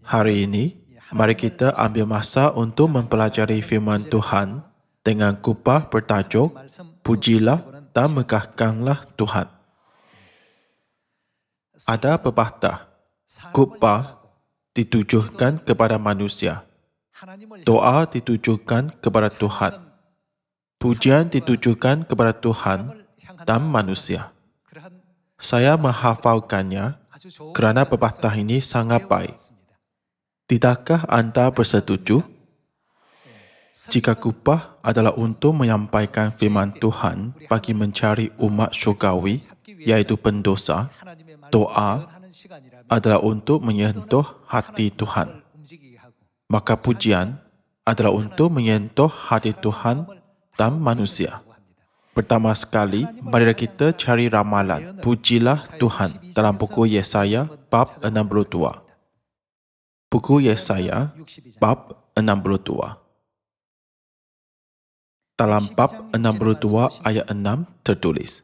Hari ini, mari kita ambil masa untuk mempelajari firman Tuhan dengan kupah bertajuk Pujilah dan Megahkanlah Tuhan. Ada pepatah, kupah ditujukan kepada manusia, doa ditujukan kepada Tuhan, pujian ditujukan kepada Tuhan dan manusia. Saya menghafalkannya kerana pepatah ini sangat baik. Tidakkah anda bersetuju? Jika kupah adalah untuk menyampaikan firman Tuhan bagi mencari umat syurgawi, iaitu pendosa, doa adalah untuk menyentuh hati Tuhan. Maka pujian adalah untuk menyentuh hati Tuhan dan manusia. Pertama sekali, mari kita cari ramalan Pujilah Tuhan dalam buku Yesaya bab 62. Buku Yesaya bab 62. Dalam bab 62 ayat 6 tertulis,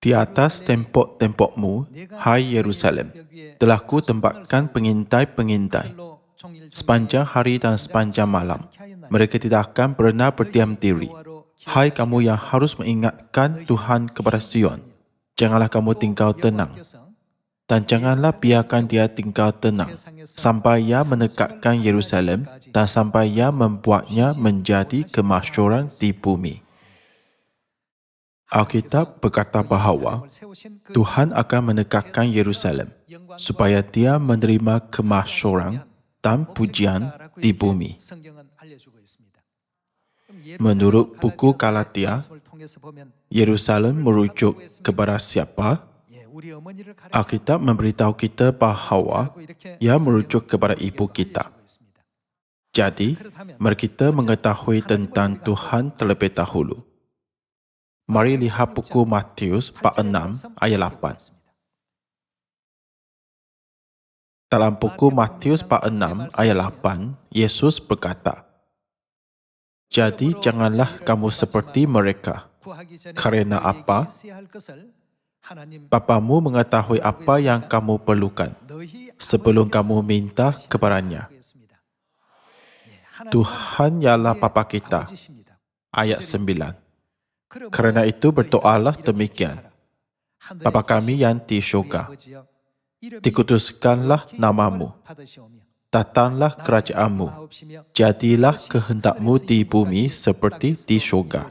di atas tembok-tembokmu, hai Yerusalem, telah ku tempatkan pengintai-pengintai. Sepanjang hari dan sepanjang malam, mereka tidak akan pernah berdiam diri. Hai kamu yang harus mengingatkan Tuhan kepada Sion, janganlah kamu tinggal tenang. Dan janganlah biarkan dia tinggal tenang, sampai ia menegakkan Yerusalem dan sampai ia membuatnya menjadi kemasyhuran di bumi. Alkitab berkata bahawa Tuhan akan menegakkan Yerusalem supaya dia menerima kemasyhuran dan pujian di bumi. Menurut buku Galatia, Yerusalem merujuk kepada siapa? Alkitab memberitahu kita bahawa ia merujuk kepada ibu kita. Jadi, mari kita mengetahui tentang Tuhan terlebih dahulu. Mari lihat buku Matius bab 6 ayat 8. Dalam buku Matius bab 6 ayat 8, Yesus berkata, jadi janganlah kamu seperti mereka. Kerana apa? Bapamu mengetahui apa yang kamu perlukan sebelum kamu minta kepadanya. Tuhan ialah Bapa kita. Ayat 9. Kerana itu berdoalah demikian. Bapa kami yang di syurga, dikuduskanlah namamu. Datanglah kerajaanmu. Jadilah kehendakmu di bumi seperti di syurga.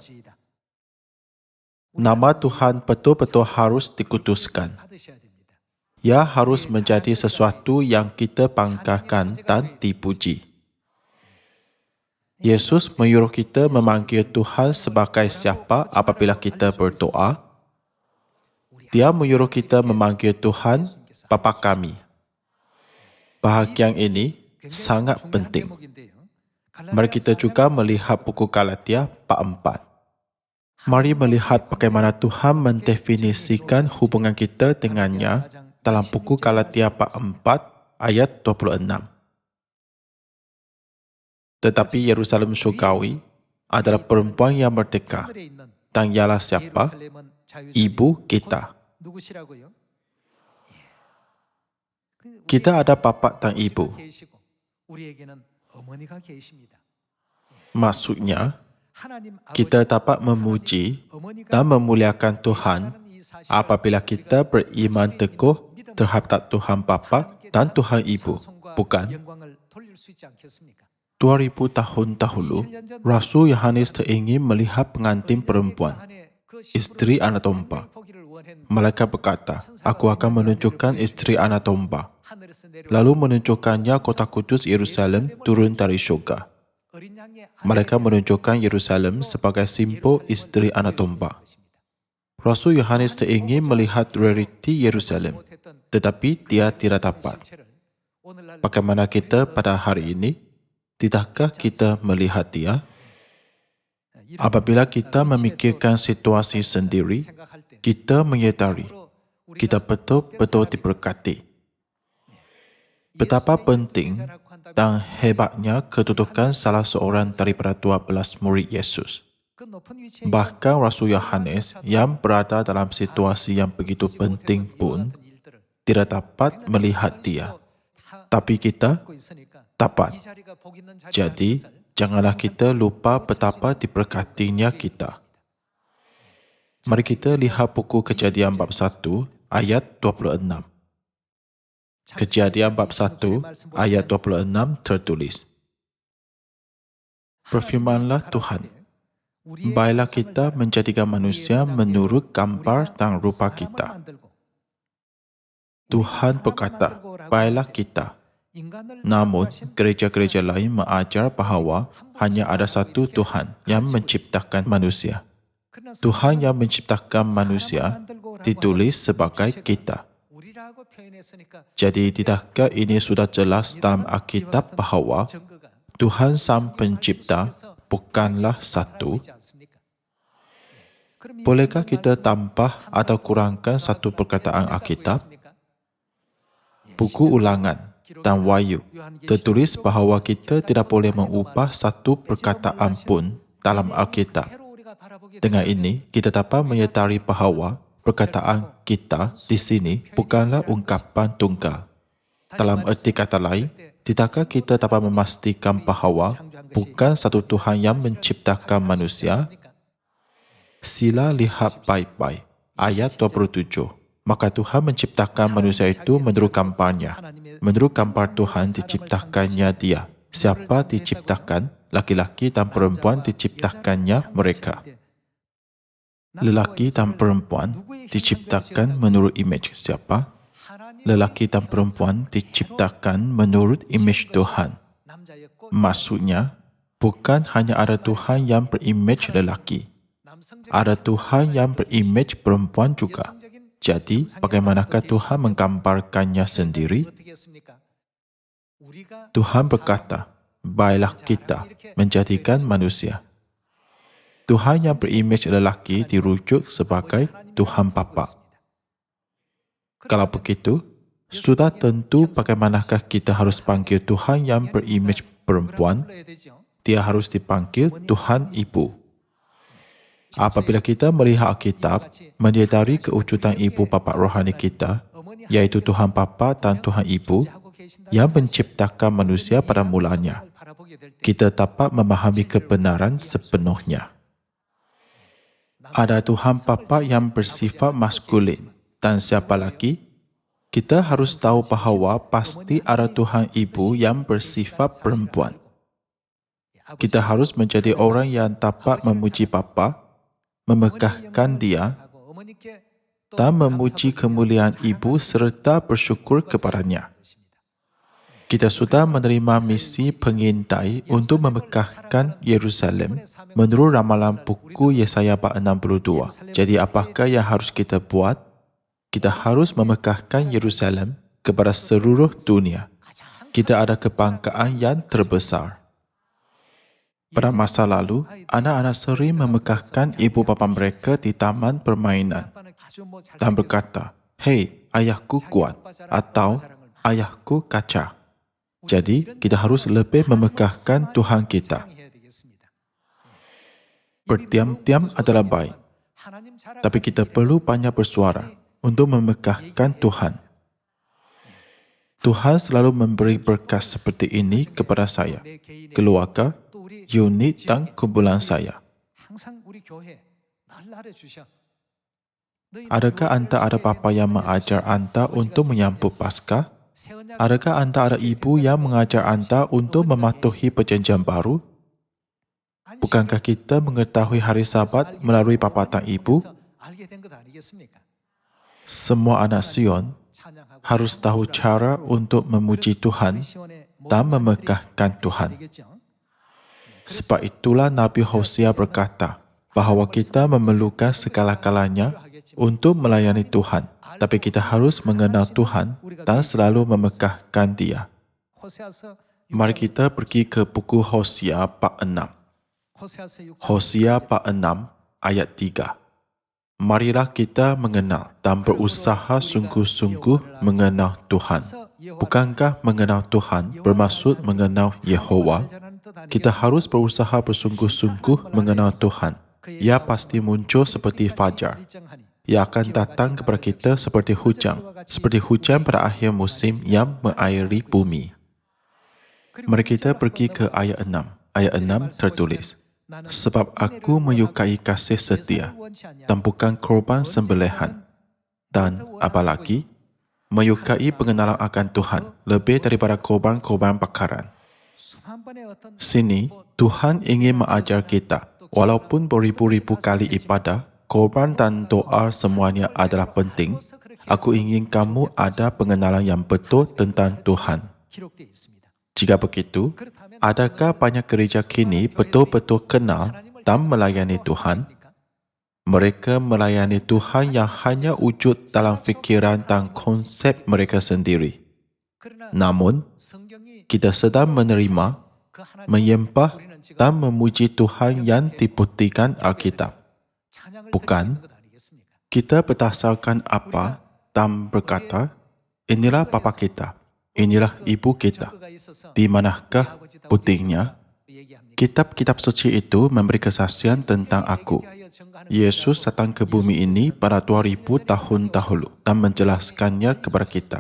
Nama Tuhan betul-betul harus dikuduskan. Ia harus menjadi sesuatu yang kita banggakan dan dipuji. Yesus menyuruh kita memanggil Tuhan sebagai siapa apabila kita berdoa. Dia menyuruh kita memanggil Tuhan Bapa kami. Bahagian ini sangat penting. Mari kita juga melihat buku Galatia bab 4. Mari melihat bagaimana Tuhan mendefinisikan hubungan kita dengannya dalam buku Galatia bab 4 ayat 26. Tetapi Yerusalem syurgawi adalah perempuan yang merdeka, dan ialah siapa? Ibu kita. Kita ada bapa dan ibu. Maksudnya, kita dapat memuji dan memuliakan Tuhan apabila kita beriman teguh terhadap Tuhan Bapa dan Tuhan Ibu, bukan? 2000 tahun dahulu, Rasul Yohanes teringin melihat pengantin perempuan, isteri anak domba. Malaikat berkata, aku akan menunjukkan isteri anak domba. Lalu menunjukkannya kota kudus Yerusalem turun dari syurga. Mereka menunjukkan Yerusalem sebagai simbol isteri anak domba. Rasul Yohanes teringin melihat realiti Yerusalem, tetapi dia tidak dapat. Bagaimana kita pada hari ini? Tidakkah kita melihat dia? Apabila kita memikirkan situasi sendiri, kita menyadari kita betul-betul diberkati. Betapa penting dan hebatnya kedudukan salah seorang daripada 12 murid Yesus. Bahkan Rasul Yohanes yang berada dalam situasi yang begitu penting pun tidak dapat melihat Dia, tapi kita dapat. Jadi, janganlah kita lupa betapa diberkatinya kita. Mari kita lihat buku Kejadian bab 1 ayat 26. Kejadian bab 1 ayat 26 tertulis, "Berfirmanlah Tuhan, baiklah kita menjadikan manusia menurut gambar dan rupa kita." Tuhan berkata, baiklah kita. Namun, gereja-gereja lain mengajar bahawa hanya ada satu Tuhan yang menciptakan manusia. Tuhan yang menciptakan manusia ditulis sebagai kita. Jadi, tidakkah ini sudah jelas dalam Alkitab bahawa Tuhan Sang Pencipta bukanlah satu? Bolehkah kita tambah atau kurangkan satu perkataan Alkitab? Buku Ulangan dan Wahyu tertulis bahawa kita tidak boleh mengubah satu perkataan pun dalam Alkitab. Dengan ini, kita dapat menyedari bahawa perkataan kita di sini bukanlah ungkapan tunggal. Dalam erti kata lain, tidakkah kita dapat memastikan bahawa bukan satu Tuhan yang menciptakan manusia? Sila lihat baik-baik ayat 27. Maka Tuhan menciptakan manusia itu menurut gambarnya. Menurut gambar Tuhan diciptakannya dia. Siapa diciptakan? Laki-laki dan perempuan diciptakannya mereka. Lelaki dan perempuan diciptakan menurut imej siapa? Lelaki dan perempuan diciptakan menurut imej Tuhan. Maksudnya, bukan hanya ada Tuhan yang berimej lelaki. Ada Tuhan yang berimej perempuan juga. Jadi, bagaimanakah Tuhan menggambarkannya sendiri? Tuhan berkata, baiklah kita menjadikan manusia. Tuhan yang berimej lelaki dirujuk sebagai Tuhan Bapa. Kalau begitu, sudah tentu bagaimanakah kita harus panggil Tuhan yang berimej perempuan? Dia harus dipanggil Tuhan Ibu. Apabila kita melihat Alkitab, menyedari kewujudan ibu bapa rohani kita, yaitu Tuhan Bapa dan Tuhan Ibu, yang menciptakan manusia pada mulanya, kita dapat memahami kebenaran sepenuhnya. Ada Tuhan Bapa yang bersifat maskulin, dan siapa lagi? Kita harus tahu bahawa pasti ada Tuhan Ibu yang bersifat perempuan. Kita harus menjadi orang yang dapat memuji Bapa, memegahkan Dia, dan memuji kemuliaan Ibu serta bersyukur kepadanya. Kita sudah menerima misi pengintai untuk memegahkan Yerusalem menurut ramalan buku Yesaya bab 62. Jadi apakah yang harus kita buat? Kita harus memegahkan Yerusalem kepada seluruh dunia. Kita ada kebanggaan yang terbesar. Pada masa lalu, anak-anak sering memegahkan ibu bapa mereka di taman permainan dan berkata, "Hei, ayahku kuat," atau "Ayahku kaca." Jadi, kita harus lebih memegahkan Tuhan kita. Berdiam-diam adalah baik, tapi kita perlu banyak bersuara untuk memegahkan Tuhan. Tuhan selalu memberi berkat seperti ini kepada saya, keluarga, unit dan kumpulan saya. Adakah anda ada bapa yang mengajar anda untuk menyambut Paskah? Adakah anda ada ibu yang mengajar anda untuk mematuhi perjanjian baru? Bukankah kita mengetahui hari Sabat melalui papatan ibu? Semua anak Sion harus tahu cara untuk memuji Tuhan dan memegahkan Tuhan. Sebab itulah Nabi Hosea berkata bahawa kita memerlukan segala-galanya untuk melayani Tuhan. Tapi kita harus mengenal Tuhan dan selalu memegahkan Dia. Mari kita pergi ke buku Hosea bab 6. Hosea bab 6 ayat 3. Marilah kita mengenal dan berusaha sungguh-sungguh mengenal Tuhan. Bukankah mengenal Tuhan bermaksud mengenal Yehova? Kita harus berusaha bersungguh-sungguh mengenal Tuhan. Ia pasti muncul seperti fajar. Ia akan datang kepada kita seperti hujan pada akhir musim yang mengairi bumi. Mari kita pergi ke ayat 6. Ayat 6 tertulis, sebab aku menyukai kasih setia dan bukan korban sembelihan, dan apalagi menyukai pengenalan akan Tuhan lebih daripada korban-korban bakaran. Sini, Tuhan ingin mengajar kita, walaupun beribu-ribu kali ibadah, korban dan doa semuanya adalah penting, aku ingin kamu ada pengenalan yang betul tentang Tuhan. Jika begitu, adakah banyak gereja kini betul-betul kenal dan melayani Tuhan? Mereka melayani Tuhan yang hanya wujud dalam fikiran dan konsep mereka sendiri. Namun, kita sedang menerima, menyembah dan memuji Tuhan yang dibuktikan Alkitab. Bukan, kita berdasarkan apa dan berkata, inilah bapa kita, inilah ibu kita. Di manakah buktinya? Kitab-kitab suci itu memberi kesaksian tentang aku. Yesus datang ke bumi ini pada 2000 tahun dahulu dan menjelaskannya kepada kita.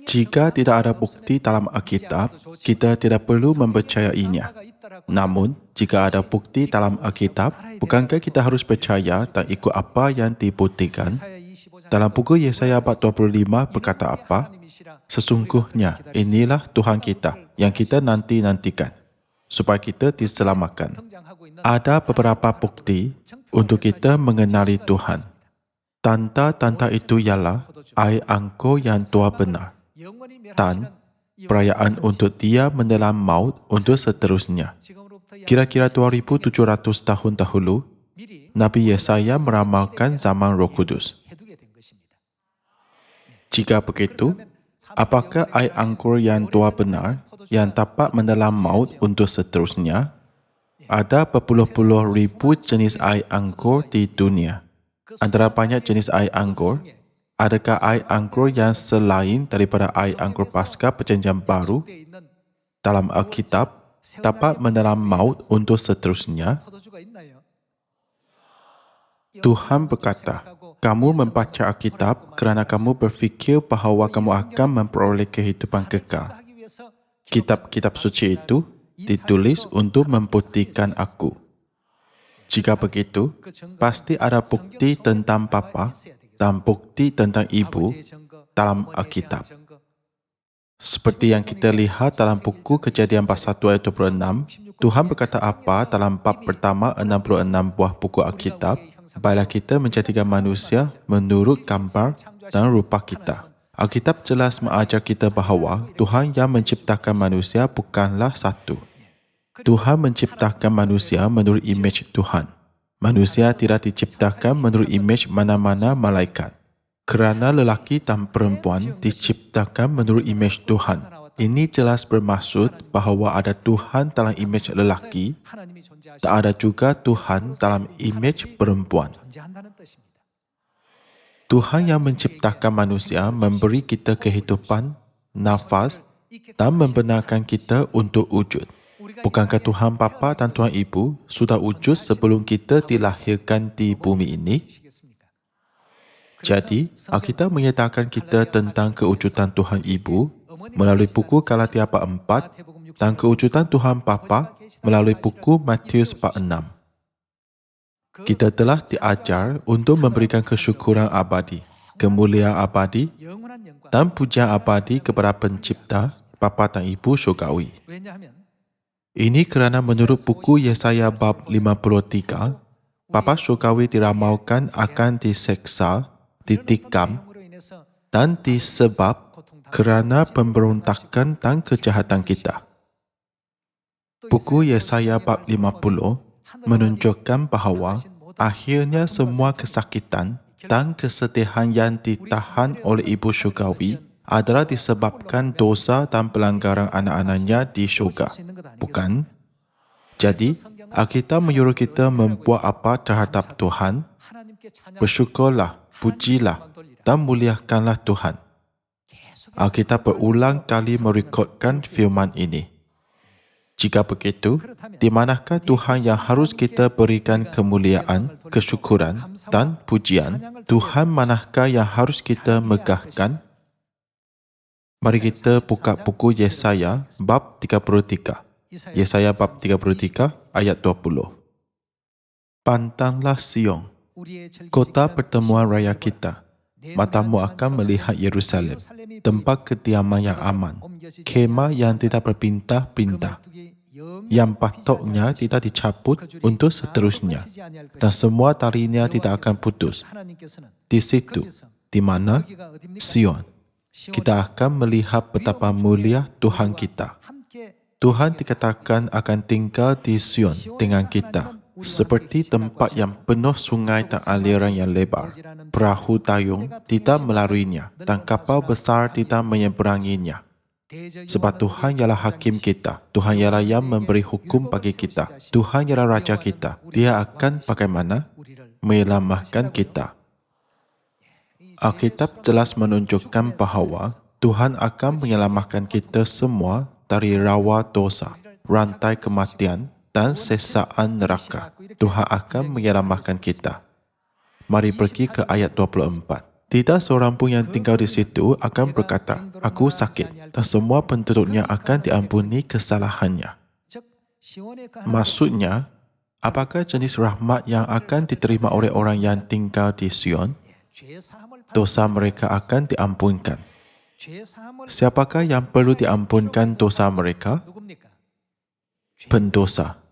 Jika tidak ada bukti dalam Alkitab, kita tidak perlu mempercayainya. Namun, jika ada bukti dalam Alkitab, bukankah kita harus percaya dan ikut apa yang dibuktikan? Dalam buku Yesaya bab 25 berkata apa? Sesungguhnya inilah Tuhan kita yang kita nanti-nantikan, supaya kita diselamatkan. Ada beberapa bukti untuk kita mengenali Tuhan. Tanda-tanda itu ialah air anggur yang tua benar, dan perayaan untuk dia menelan maut untuk seterusnya. Kira-kira 2700 tahun dahulu, Nabi Yesaya meramalkan zaman Roh Kudus. Jika begitu, apakah air anggur yang tua benar yang dapat menelan maut untuk seterusnya? Ada berpuluh-puluh ribu jenis air anggur di dunia. Antara banyak jenis air anggur, adakah air anggur yang selain daripada air anggur Paskah Perjanjian Baru dalam Alkitab dapat menelan maut untuk seterusnya? Tuhan berkata, kamu membaca Alkitab kerana kamu berfikir bahawa kamu akan memperoleh kehidupan kekal. Kitab-kitab suci itu ditulis untuk membuktikan aku. Jika begitu, pasti ada bukti tentang bapa dan bukti tentang ibu dalam Alkitab. Seperti yang kita lihat dalam buku Kejadian bab 1 ayat 26, Tuhan berkata apa dalam bab pertama 66 buah buku Alkitab? Baiklah kita menjadikan manusia menurut gambar dan rupa kita. Alkitab jelas mengajar kita bahawa Tuhan yang menciptakan manusia bukanlah satu. Tuhan menciptakan manusia menurut imej Tuhan. Manusia tidak diciptakan menurut imej mana-mana malaikat. Kerana lelaki dan perempuan diciptakan menurut imej Tuhan. Ini jelas bermaksud bahawa ada Tuhan dalam imej lelaki, tak ada juga Tuhan dalam imej perempuan. Tuhan yang menciptakan manusia memberi kita kehidupan, nafas dan membenarkan kita untuk wujud. Bukankah Tuhan Bapa dan Tuhan Ibu sudah wujud sebelum kita dilahirkan di bumi ini? Jadi, Alkitab menyatakan kita tentang kewujudan Tuhan Ibu melalui buku Galatia bab 4 dan kewujudan Tuhan Bapa melalui buku Matius bab 6. Kita telah diajar untuk memberikan kesyukuran abadi, kemuliaan abadi dan pujian abadi kepada Pencipta, Bapa dan Ibu syurgawi. Ini kerana menurut buku Yesaya bab 53, Bapa syurgawi diramalkan akan diseksa, ditikam dan disebab kerana pemberontakan dan kejahatan kita. Buku Yesaya bab 50 menunjukkan bahawa akhirnya semua kesakitan dan kesedihan yang ditahan oleh Ibu syurgawi adalah disebabkan dosa dan pelanggaran anak-anaknya di syurga. Bukan? Jadi, Alkitab menyuruh kita membuat apa terhadap Tuhan? Bersyukurlah, pujilah dan muliakanlah Tuhan. Alkitab berulang kali merekodkan firman ini. Jika begitu, di manakah Tuhan yang harus kita berikan kemuliaan, kesyukuran dan pujian? Tuhan manakah yang harus kita megahkan? Mari kita buka buku Yesaya bab 33. Yesaya bab 33 ayat 20. Pantanglah Sion, kota pertemuan raya kita. Matamu akan melihat Yerusalem, tempat kediaman yang aman, kemah yang tidak berpindah-pindah, yang patoknya tidak dicabut untuk seterusnya, dan semua talinya tidak akan putus. Di situ, di mana? Sion. Kita akan melihat betapa mulia Tuhan kita. Tuhan dikatakan akan tinggal di Sion dengan kita, seperti tempat yang penuh sungai dan aliran yang lebar. Perahu dayung tidak melaluinya dan kapal besar tidak menyeberanginya. Sebab Tuhan ialah hakim kita. Tuhan ialah yang memberi hukum bagi kita. Tuhan ialah Raja kita. Dia akan bagaimana? Menyelamatkan kita. Alkitab jelas menunjukkan bahawa Tuhan akan menyelamatkan kita semua dari rawa dosa, rantai kematian dan sesaan neraka. Tuhan akan menyelamatkan kita. Mari pergi ke ayat 24. Tidak seorang pun yang tinggal di situ akan berkata, aku sakit, dan semua penduduknya akan diampuni kesalahannya. Maksudnya, apakah jenis rahmat yang akan diterima oleh orang yang tinggal di Sion? Dosa mereka akan diampunkan. Siapakah yang perlu diampunkan dosa mereka? Pendosa.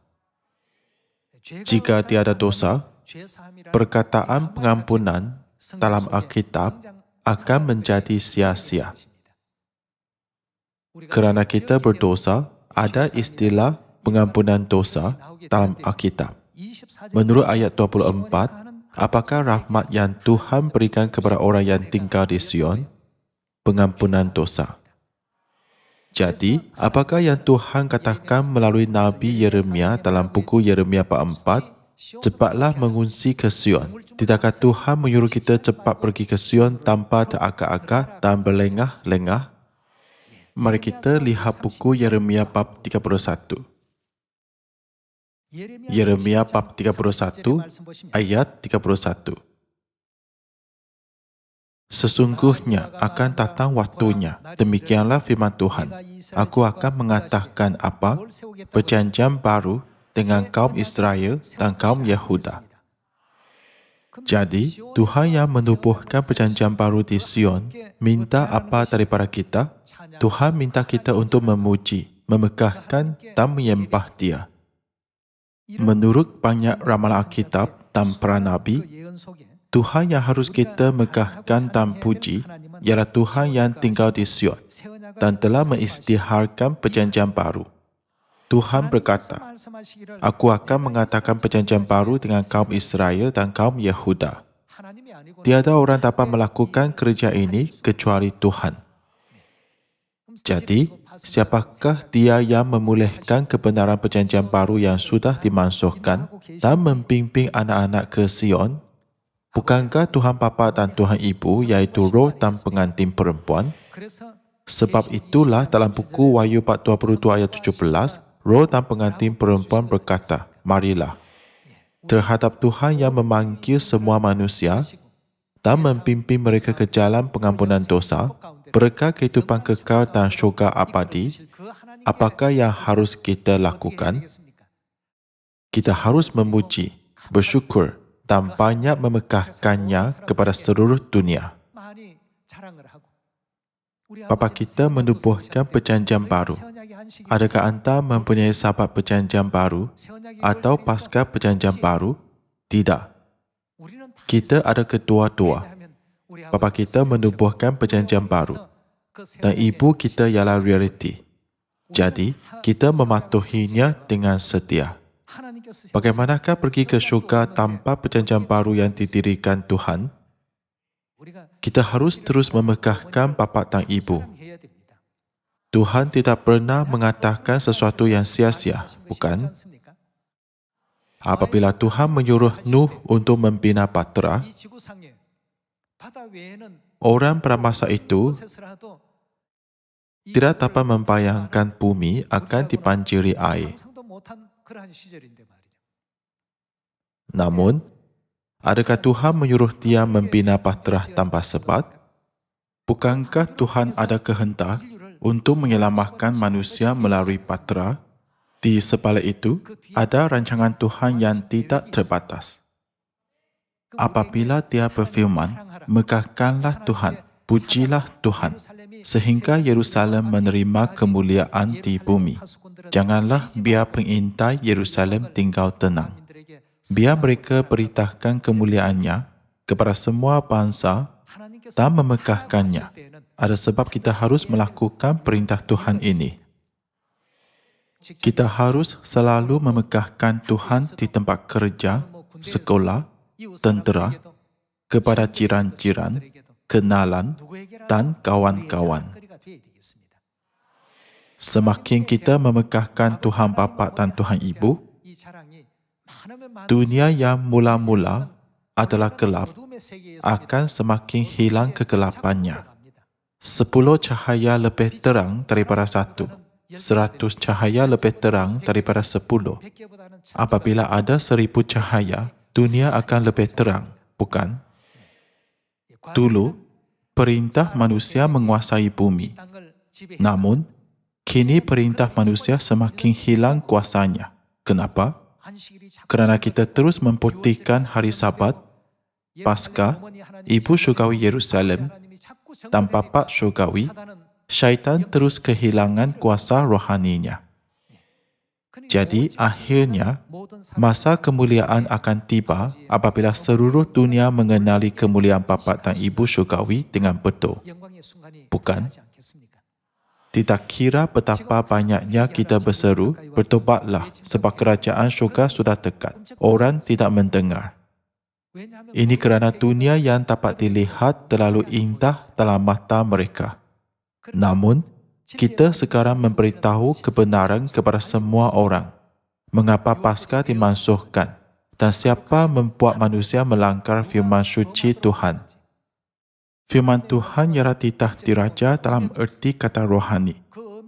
Jika tiada dosa, perkataan pengampunan dalam Alkitab akan menjadi sia-sia. Kerana kita berdosa, ada istilah pengampunan dosa dalam Alkitab. Menurut ayat 24, apakah rahmat yang Tuhan berikan kepada orang yang tinggal di Sion? Pengampunan dosa. Jadi, apakah yang Tuhan katakan melalui Nabi Yeremia dalam buku Yeremia bab 4? Cepatlah mengungsi ke Sion. Tidakkah Tuhan menyuruh kita cepat pergi ke Sion tanpa teragak-agak dan berlengah-lengah? Mari kita lihat buku Yeremia bab 31. Yeremia bab 31 ayat 31. Sesungguhnya akan datang waktunya, demikianlah firman Tuhan. Aku akan mengatakan apa? Perjanjian baru dengan kaum Israel dan kaum Yehuda. Jadi, Tuhan yang menubuhkan perjanjian baru di Sion, minta apa daripada kita? Tuhan minta kita untuk memuji, memegahkan dan menyembah Dia. Menurut banyak ramalan Alkitab dan para Nabi, Tuhan yang harus kita megahkan dan puji ialah Tuhan yang tinggal di Sion dan telah mengisytiharkan perjanjian baru. Tuhan berkata, aku akan mengatakan perjanjian baru dengan kaum Israel dan kaum Yehuda. Tiada orang dapat melakukan kerja ini kecuali Tuhan. Jadi, siapakah dia yang memulihkan kebenaran perjanjian baru yang sudah dimansuhkan dan membimbing anak-anak ke Sion? Bukankah Tuhan Bapa dan Tuhan Ibu, iaitu Roh dan pengantin perempuan? Sebab itulah dalam buku Wahyu bab 22 ayat 17, Roh dan pengantin perempuan berkata, marilah. Terhadap Tuhan yang memanggil semua manusia dan membimbing mereka ke jalan pengampunan dosa, berkat kehidupan kekal dan syurga abadi, apakah yang harus kita lakukan? Kita harus memuji, bersyukur, dan banyak memegahkannya kepada seluruh dunia. Bapa kita menubuhkan perjanjian baru. Adakah anda mempunyai sahabat perjanjian baru atau pasca perjanjian baru? Tidak. Kita ada kedua-dua. Bapa kita menubuhkan perjanjian baru dan ibu kita ialah realiti. Jadi, kita mematuhinya dengan setia. Bagaimanakah pergi ke syurga tanpa perjanjian baru yang didirikan Tuhan? Kita harus terus memegahkan bapa dan ibu. Tuhan tidak pernah mengatakan sesuatu yang sia-sia, bukan? Apabila Tuhan menyuruh Nuh untuk membina bahtera, orang pada masa itu tidak dapat membayangkan bumi akan dibanjiri air. Namun, adakah Tuhan menyuruh dia membina bahtera tanpa sebab? Bukankah Tuhan ada kehendak untuk menyelamatkan manusia melalui bahtera? Di sebalik itu, ada rancangan Tuhan yang tidak terbatas. Apabila dia berfirman, megahkanlah Tuhan, pujilah Tuhan, sehingga Yerusalem menerima kemuliaan di bumi. Janganlah biar pengintai Yerusalem tinggal tenang. Biar mereka beritakan kemuliaannya kepada semua bangsa dan memegahkannya. Ada sebab kita harus melakukan perintah Tuhan ini. Kita harus selalu memegahkan Tuhan di tempat kerja, sekolah, tentera, kepada jiran-jiran, kenalan, dan kawan-kawan. Semakin kita memegahkan Tuhan Bapa dan Tuhan Ibu, dunia yang mula-mula adalah gelap akan semakin hilang kegelapannya. 10 cahaya lebih terang daripada 1. 100 cahaya lebih terang daripada 10. Apabila ada 1000 cahaya, dunia akan lebih terang, bukan? Dulu, perintah manusia menguasai bumi. Namun, kini perintah manusia semakin hilang kuasanya. Kenapa? Kerana kita terus memperhatikan hari Sabat, Paskah, Ibu Syurgawi Yerusalem, dan Bapa Syurgawi, syaitan terus kehilangan kuasa rohaninya. Jadi, akhirnya, masa kemuliaan akan tiba apabila seluruh dunia mengenali kemuliaan Bapa dan Ibu Syurgawi dengan betul. Bukan? Tidak kira betapa banyaknya kita berseru, bertobatlah sebab kerajaan syurga sudah dekat. Orang tidak mendengar. Ini kerana dunia yang dapat dilihat terlalu indah dalam mata mereka. Namun, kita sekarang memberitahu kebenaran kepada semua orang. Mengapa Paskah dimansuhkan dan siapa membuat manusia melanggar firman suci Tuhan. Firman Tuhan ialah titah diraja dalam erti kata rohani.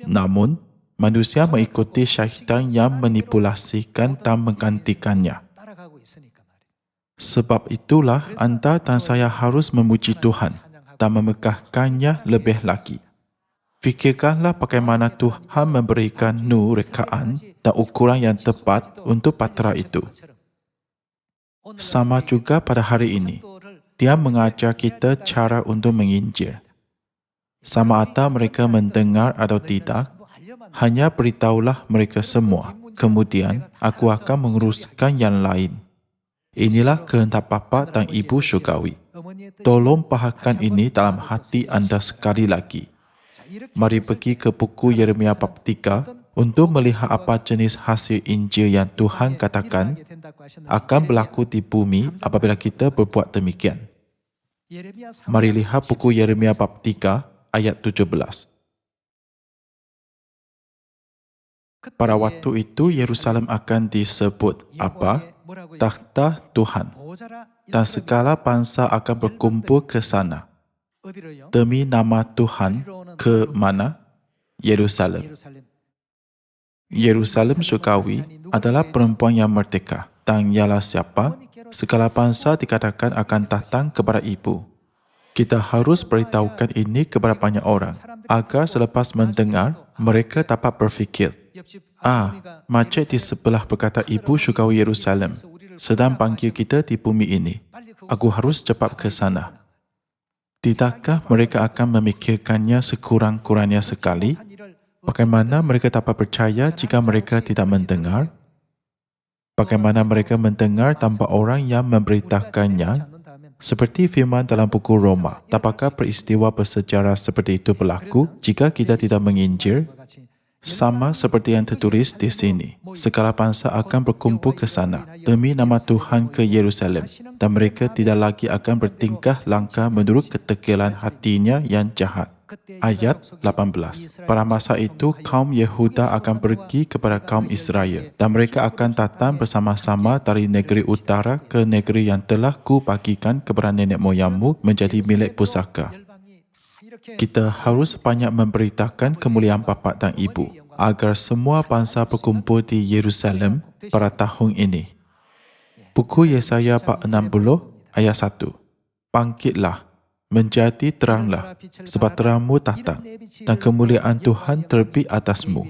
Namun, manusia mengikuti syaitan yang manipulasikan dan menggantikannya. Sebab itulah anda dan saya harus memuji Tuhan dan memegahkannya lebih lagi. Fikirkanlah bagaimana Tuhan memberikan nur rekaan dan ukuran yang tepat untuk bahtera itu. Sama juga pada hari ini, dia mengajar kita cara untuk menginjil. Sama ada mereka mendengar atau tidak, hanya beritahulah mereka semua. Kemudian, aku akan menguruskan yang lain. Inilah kehendak Bapa dan Ibu Syurgawi. Tolong pahamkan ini dalam hati anda sekali lagi. Mari pergi ke buku Yeremia bab 3 untuk melihat apa jenis hasil Injil yang Tuhan katakan akan berlaku di bumi apabila kita berbuat demikian. Mari lihat buku Yeremia bab 3 ayat 17. Pada waktu itu Yerusalem akan disebut apa? Takhta Tuhan. Dan segala bangsa akan berkumpul ke sana. Demi nama Tuhan ke mana? Yerusalem. Yerusalem Syurgawi adalah perempuan yang merdeka. Dan ialah siapa? Segala bangsa dikatakan akan datang kepada ibu. Kita harus beritahukan ini kepada banyak orang, agar selepas mendengar, mereka dapat berfikir, Masjid di sebelah berkata Ibu Syurgawi Yerusalem sedang panggil kita di bumi ini. Aku harus cepat ke sana. Tidakkah mereka akan memikirkannya sekurang-kurangnya sekali? Bagaimana mereka dapat percaya jika mereka tidak mendengar? Bagaimana mereka mendengar tanpa orang yang memberitakannya? Seperti firman dalam buku Roma, dapatkah peristiwa bersejarah seperti itu berlaku jika kita tidak menginjil? Sama seperti yang tertulis di sini, segala bangsa akan berkumpul ke sana demi nama Tuhan ke Yerusalem dan mereka tidak lagi akan bertingkah langkah menurut ketekilan hatinya yang jahat. Ayat 18. Pada masa itu, kaum Yehuda akan pergi kepada kaum Israel dan mereka akan datang bersama-sama dari negeri utara ke negeri yang telah kubagikan kepada nenek moyangmu menjadi milik pusaka. Kita harus banyak memberitakan kemuliaan bapa dan ibu agar semua bangsa berkumpul di Yerusalem pada tahun ini. Buku Yesaya bab 60 ayat 1. Bangkitlah, menjadi teranglah, sebab terangmu datang dan kemuliaan Tuhan terbit atasmu.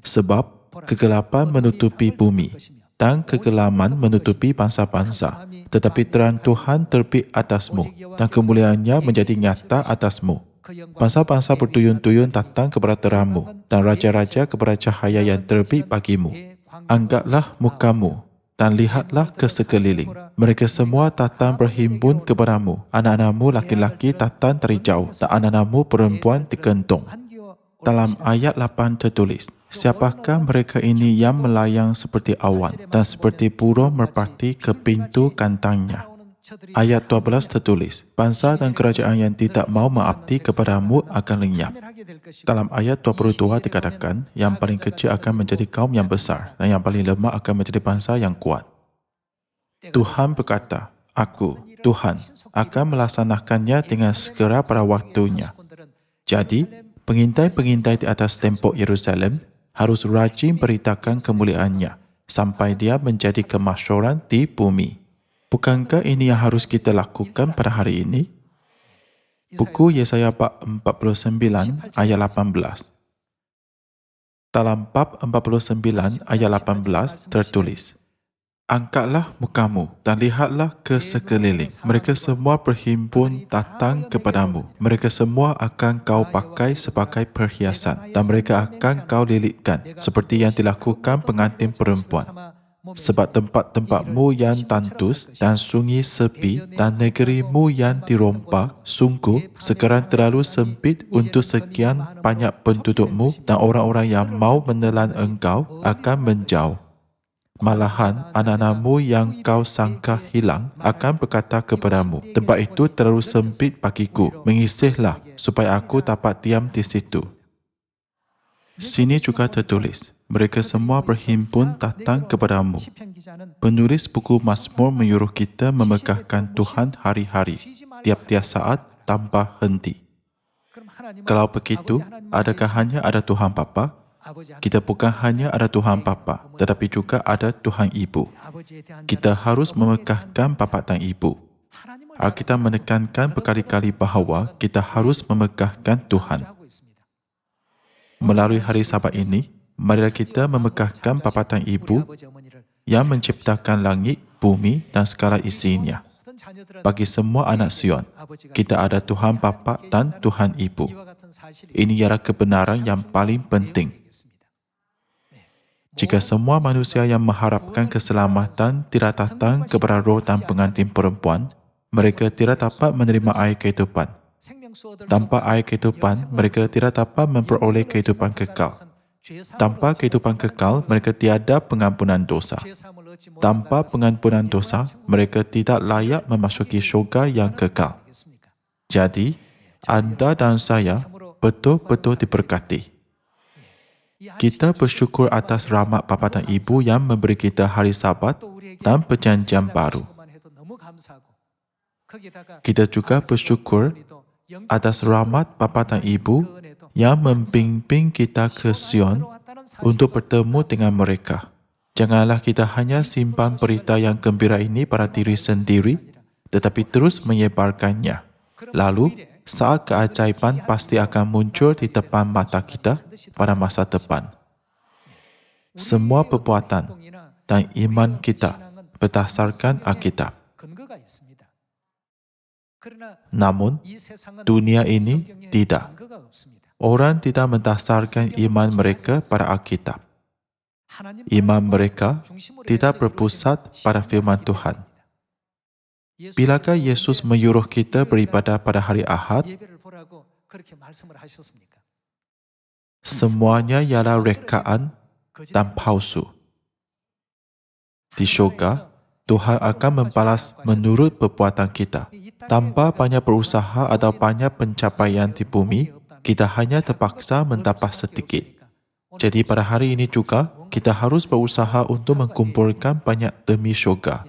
Sebab kegelapan menutupi bumi dan kegelaman menutupi bangsa-bangsa, tetapi terang Tuhan terbit atasmu dan kemuliaannya menjadi nyata atasmu. Bangsa-bangsa berduyun-duyun datang kepada terangmu dan raja-raja kepada cahaya yang terbit bagimu. Angkatlah mukamu dan lihatlah ke sekeliling. Mereka semua datang berhimpun kepadamu. Anak-anakmu laki-laki datang dari jauh dan anak-anakmu perempuan digentong. Dalam ayat 8 tertulis, siapakah mereka ini yang melayang seperti awan dan seperti burung merpati ke pintu kandangnya? Ayat 12 tertulis, bangsa dan kerajaan yang tidak mau mengabdi kepadamu akan lenyap. Dalam ayat 22 dikatakan, yang paling kecil akan menjadi kaum yang besar dan yang paling lemah akan menjadi bangsa yang kuat. Tuhan berkata, Aku, Tuhan, akan melaksanakannya dengan segera pada waktunya. Jadi, pengintai-pengintai di atas tembok Yerusalem harus rajin beritakan kemuliaannya sampai dia menjadi kemasyhuran di bumi. Bukankah ini yang harus kita lakukan pada hari ini? Buku Yesaya bab 49 ayat 18. Dalam bab 49 ayat 18 tertulis, Angkatlah mukamu dan lihatlah ke sekeliling. Mereka semua berhimpun datang kepadamu. Mereka semua akan kau pakai sebagai perhiasan dan mereka akan kau lilitkan seperti yang dilakukan pengantin perempuan. Sebab tempat-tempatmu yang tandus dan sunyi sepi dan negerimu yang dirompak sungguh sekarang terlalu sempit untuk sekian banyak pendudukmu dan orang-orang yang mau menelan engkau akan menjauh. Malahan anak-anakmu yang kau sangka hilang akan berkata kepadamu, tempat itu terlalu sempit bagiku, mengisihlah supaya aku dapat diam di situ. Sini juga tertulis, mereka semua berhimpun datang kepadamu. Penulis buku Mazmur menyuruh kita memegahkan Tuhan hari-hari, tiap-tiap saat tanpa henti. Kalau begitu, adakah hanya ada Tuhan Bapa? Kita bukan hanya ada Tuhan Bapa, tetapi juga ada Tuhan Ibu. Kita harus memegahkan Bapa dan Ibu. Alkitab menekankan berkali-kali bahawa kita harus memegahkan Tuhan. Melalui hari Sabat ini, marilah kita memegahkan Bapa dan Ibu yang menciptakan langit, bumi dan segala isinya. Bagi semua anak Sion, kita ada Tuhan Bapa dan Tuhan Ibu. Ini ialah kebenaran yang paling penting. Jika semua manusia yang mengharapkan keselamatan tidak datang kepada roh dan pengantin perempuan, mereka tidak dapat menerima air kehidupan. Tanpa air kehidupan, mereka tidak dapat memperoleh kehidupan kekal. Tanpa kehidupan kekal, mereka tiada pengampunan dosa. Tanpa pengampunan dosa, mereka tidak layak memasuki syurga yang kekal. Jadi, anda dan saya betul-betul diberkati. Kita bersyukur atas rahmat Bapa dan Ibu yang memberi kita hari Sabat dan perjanjian baru. Kita juga bersyukur atas rahmat Bapa dan Ibu yang membimbing kita ke Sion untuk bertemu dengan mereka. Janganlah kita hanya simpan berita yang gembira ini pada diri sendiri, tetapi terus menyebarkannya. Lalu, saat keajaiban pasti akan muncul di depan mata kita pada masa depan. Semua perbuatan dan iman kita berdasarkan Alkitab. Namun, dunia ini tidak. Orang tidak mendasarkan iman mereka pada Alkitab. Iman mereka tidak berpusat pada firman Tuhan. Bilakah Yesus menyuruh kita beribadah pada hari Ahad? Semuanya ialah rekaan dan palsu. Di syurga, Tuhan akan membalas menurut perbuatan kita. Tanpa banyak berusaha atau banyak pencapaian di bumi, kita hanya terpaksa mendapat sedikit. Jadi pada hari ini juga, kita harus berusaha untuk mengumpulkan banyak demi syurga.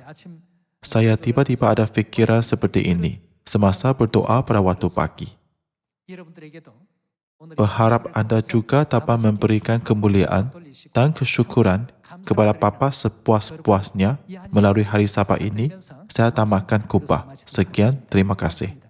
Saya tiba-tiba ada fikiran seperti ini semasa berdoa pada waktu pagi. Berharap anda juga dapat memberikan kemuliaan dan kesyukuran kepada Bapa sepuas-puasnya melalui hari Sabat ini. Saya tamatkan khutbah. Sekian, terima kasih.